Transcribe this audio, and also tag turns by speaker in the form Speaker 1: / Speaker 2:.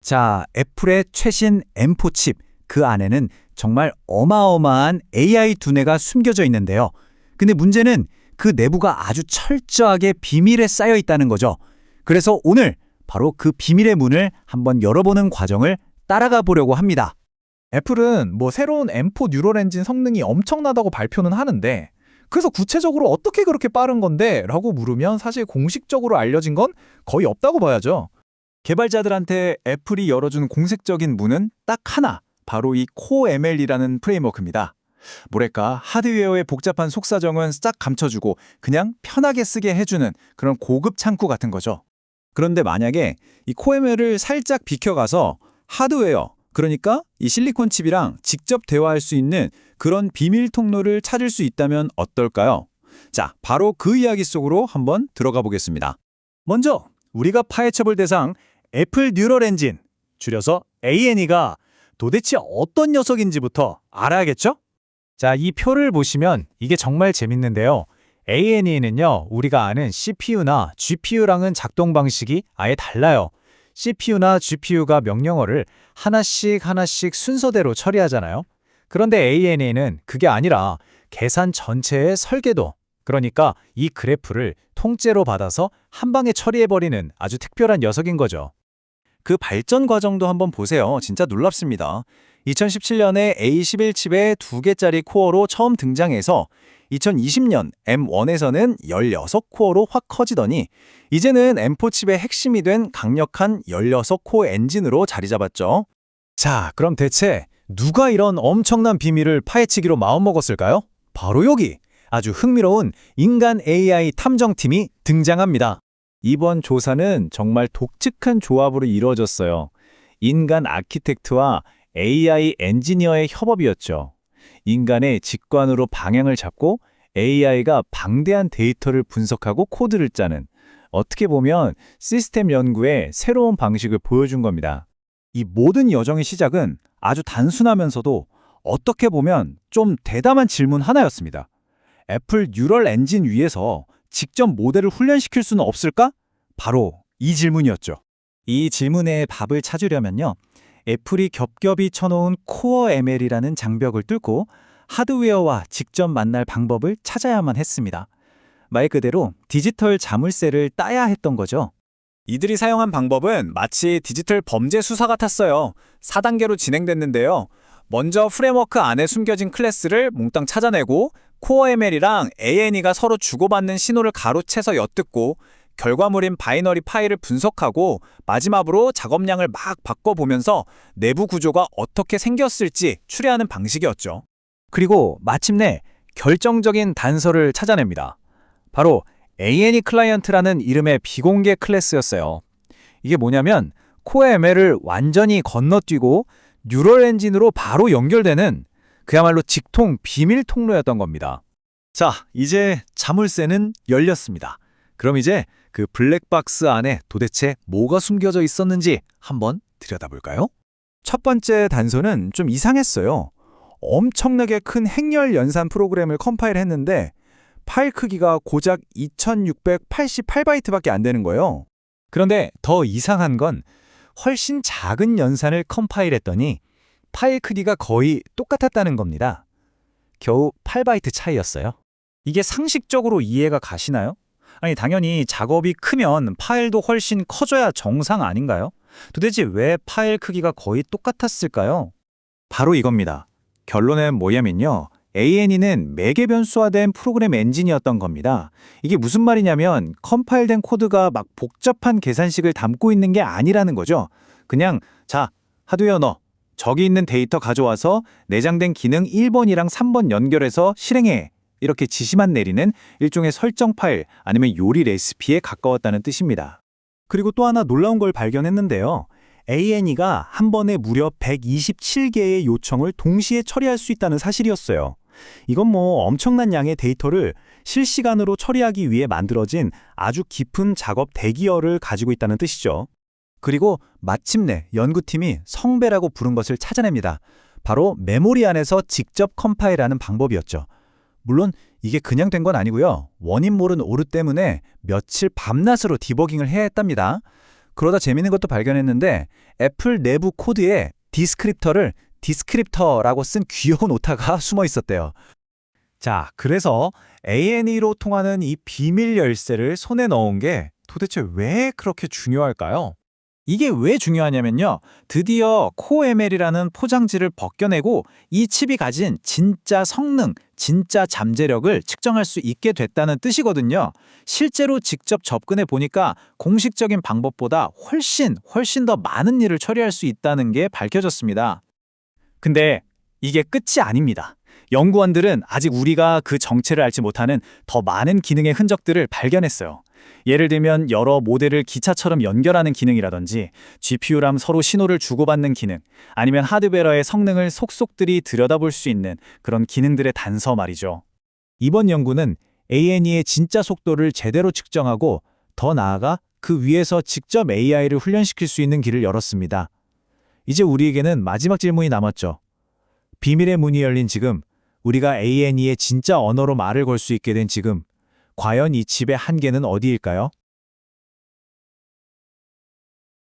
Speaker 1: 자, 애플의 최신 M4 칩, 그 안에는 정말 어마어마한 AI 두뇌가 숨겨져 있는데요. 근데 문제는 그 내부가 아주 철저하게 비밀에 쌓여 있다는 거죠. 그래서 오늘 바로 그 비밀의 문을 한번 열어보는 과정을 따라가 보려고 합니다.
Speaker 2: 애플은 새로운 M4 뉴럴 엔진 성능이 엄청나다고 발표는 하는데 그래서 구체적으로 어떻게 그렇게 빠른 건데? 라고 물으면 사실 공식적으로 알려진 건 거의 없다고 봐야죠.
Speaker 1: 개발자들한테 애플이 열어준 공식적인 문은 딱 하나, 바로 이 코어 ML이라는 프레임워크입니다. 뭐랄까, 하드웨어의 복잡한 속사정은 싹 감춰주고 그냥 편하게 쓰게 해주는 그런 고급 창구 같은 거죠. 그런데 만약에 이 코어 ML을 살짝 비켜가서 하드웨어, 그러니까 이 실리콘 칩이랑 직접 대화할 수 있는 그런 비밀 통로를 찾을 수 있다면 어떨까요? 자, 바로 그 이야기 속으로 한번 들어가 보겠습니다. 먼저 우리가 파헤쳐볼 대상 애플 뉴럴 엔진, 줄여서 ANE가 도대체 어떤 녀석인지부터 알아야겠죠? 자, 이 표를 보시면 이게 정말 재밌는데요. ANE는요, 우리가 아는 CPU나 GPU랑은 작동 방식이 아예 달라요. CPU나 GPU가 명령어를 하나씩 순서대로 처리하잖아요. 그런데 ANE는 그게 아니라 계산 전체의 설계도, 그러니까 이 그래프를 통째로 받아서 한 방에 처리해버리는 아주 특별한 녀석인 거죠. 그 발전 과정도 한번 보세요. 진짜 놀랍습니다. 2017년에 A11 칩의 2개짜리 코어로 처음 등장해서 2020년 M1에서는 16코어로 확 커지더니 이제는 M4 칩의 핵심이 된 강력한 16코어 엔진으로 자리 잡았죠. 자, 그럼 대체 누가 이런 엄청난 비밀을 파헤치기로 마음먹었을까요? 바로 여기! 아주 흥미로운 인간 AI 탐정팀이 등장합니다. 이번 조사는 정말 독특한 조합으로 이루어졌어요. 인간 아키텍트와 AI 엔지니어의 협업이었죠. 인간의 직관으로 방향을 잡고 AI가 방대한 데이터를 분석하고 코드를 짜는, 어떻게 보면 시스템 연구의 새로운 방식을 보여준 겁니다. 이 모든 여정의 시작은 아주 단순하면서도 어떻게 보면 좀 대담한 질문 하나였습니다. 애플 뉴럴 엔진 위에서 직접 모델을 훈련시킬 수는 없을까? 바로 이 질문이었죠. 이 질문의 답을 찾으려면요, 애플이 겹겹이 쳐놓은 코어 ML이라는 장벽을 뚫고 하드웨어와 직접 만날 방법을 찾아야만 했습니다. 말 그대로 디지털 자물쇠를 따야 했던 거죠. 이들이 사용한 방법은 마치 디지털 범죄 수사 같았어요. 4단계로 진행됐는데요. 먼저 프레임워크 안에 숨겨진 클래스를 몽땅 찾아내고 코어 ML이랑 ANE가 서로 주고받는 신호를 가로채서 엿듣고 결과물인 바이너리 파일을 분석하고 마지막으로 작업량을 막 바꿔보면서 내부 구조가 어떻게 생겼을지 추리하는 방식이었죠. 그리고 마침내 결정적인 단서를 찾아냅니다. 바로 ANE 클라이언트라는 이름의 비공개 클래스였어요. 이게 뭐냐면 코어 ML을 완전히 건너뛰고 뉴럴 엔진으로 바로 연결되는 그야말로 직통 비밀 통로였던 겁니다. 자, 이제 자물쇠는 열렸습니다. 그럼 이제 그 블랙박스 안에 도대체 뭐가 숨겨져 있었는지 한번 들여다볼까요? 첫 번째 단서는 좀 이상했어요. 엄청나게 큰 행렬 연산 프로그램을 컴파일했는데 파일 크기가 고작 2688바이트밖에 안 되는 거예요. 그런데 더 이상한 건 훨씬 작은 연산을 컴파일했더니 파일 크기가 거의 똑같았다는 겁니다. 겨우 8바이트 차이였어요. 이게 상식적으로 이해가 가시나요? 아니, 당연히 작업이 크면 파일도 훨씬 커져야 정상 아닌가요? 도대체 왜 파일 크기가 거의 똑같았을까요? 바로 이겁니다. 결론은 뭐냐면요, ANE는 매개 변수화된 프로그램 엔진이었던 겁니다. 이게 무슨 말이냐면 컴파일된 코드가 막 복잡한 계산식을 담고 있는 게 아니라는 거죠. 그냥 자, 하드웨어 너 저기 있는 데이터 가져와서 내장된 기능 1번이랑 3번 연결해서 실행해, 이렇게 지시만 내리는 일종의 설정 파일 아니면 요리 레시피에 가까웠다는 뜻입니다. 그리고 또 하나 놀라운 걸 발견했는데요. ANE가 한 번에 무려 127개의 요청을 동시에 처리할 수 있다는 사실이었어요. 이건 엄청난 양의 데이터를 실시간으로 처리하기 위해 만들어진 아주 깊은 작업 대기열을 가지고 있다는 뜻이죠. 그리고 마침내 연구팀이 성배라고 부른 것을 찾아냅니다. 바로 메모리 안에서 직접 컴파일하는 방법이었죠. 물론 이게 그냥 된 건 아니고요. 원인 모른 오류 때문에 며칠 밤낮으로 디버깅을 해야 했답니다.
Speaker 3: 그러다 재밌는 것도 발견했는데 애플 내부 코드에 디스크립터를 디스크립터라고 쓴 귀여운 오타가 숨어 있었대요.
Speaker 2: 자, 그래서 ANE로 통하는 이 비밀 열쇠를 손에 넣은 게 도대체 왜 그렇게 중요할까요?
Speaker 1: 이게 왜 중요하냐면요. 드디어 코ML이라는 포장지를 벗겨내고 이 칩이 가진 진짜 성능, 진짜 잠재력을 측정할 수 있게 됐다는 뜻이거든요. 실제로 직접 접근해 보니까 공식적인 방법보다 훨씬 더 많은 일을 처리할 수 있다는 게 밝혀졌습니다. 근데 이게 끝이 아닙니다. 연구원들은 아직 우리가 그 정체를 알지 못하는 더 많은 기능의 흔적들을 발견했어요. 예를 들면 여러 모델을 기차처럼 연결하는 기능이라든지 GPU랑 서로 신호를 주고받는 기능, 아니면 하드웨어의 성능을 속속들이 들여다볼 수 있는 그런 기능들의 단서 말이죠.
Speaker 2: 이번 연구는 ANE의 진짜 속도를 제대로 측정하고 더 나아가 그 위에서 직접 AI를 훈련시킬 수 있는 길을 열었습니다. 이제 우리에게는 마지막 질문이 남았죠. 비밀의 문이 열린 지금, 우리가 ANE의 진짜 언어로 말을 걸 수 있게 된 지금, 과연 이 칩의 한계는 어디일까요?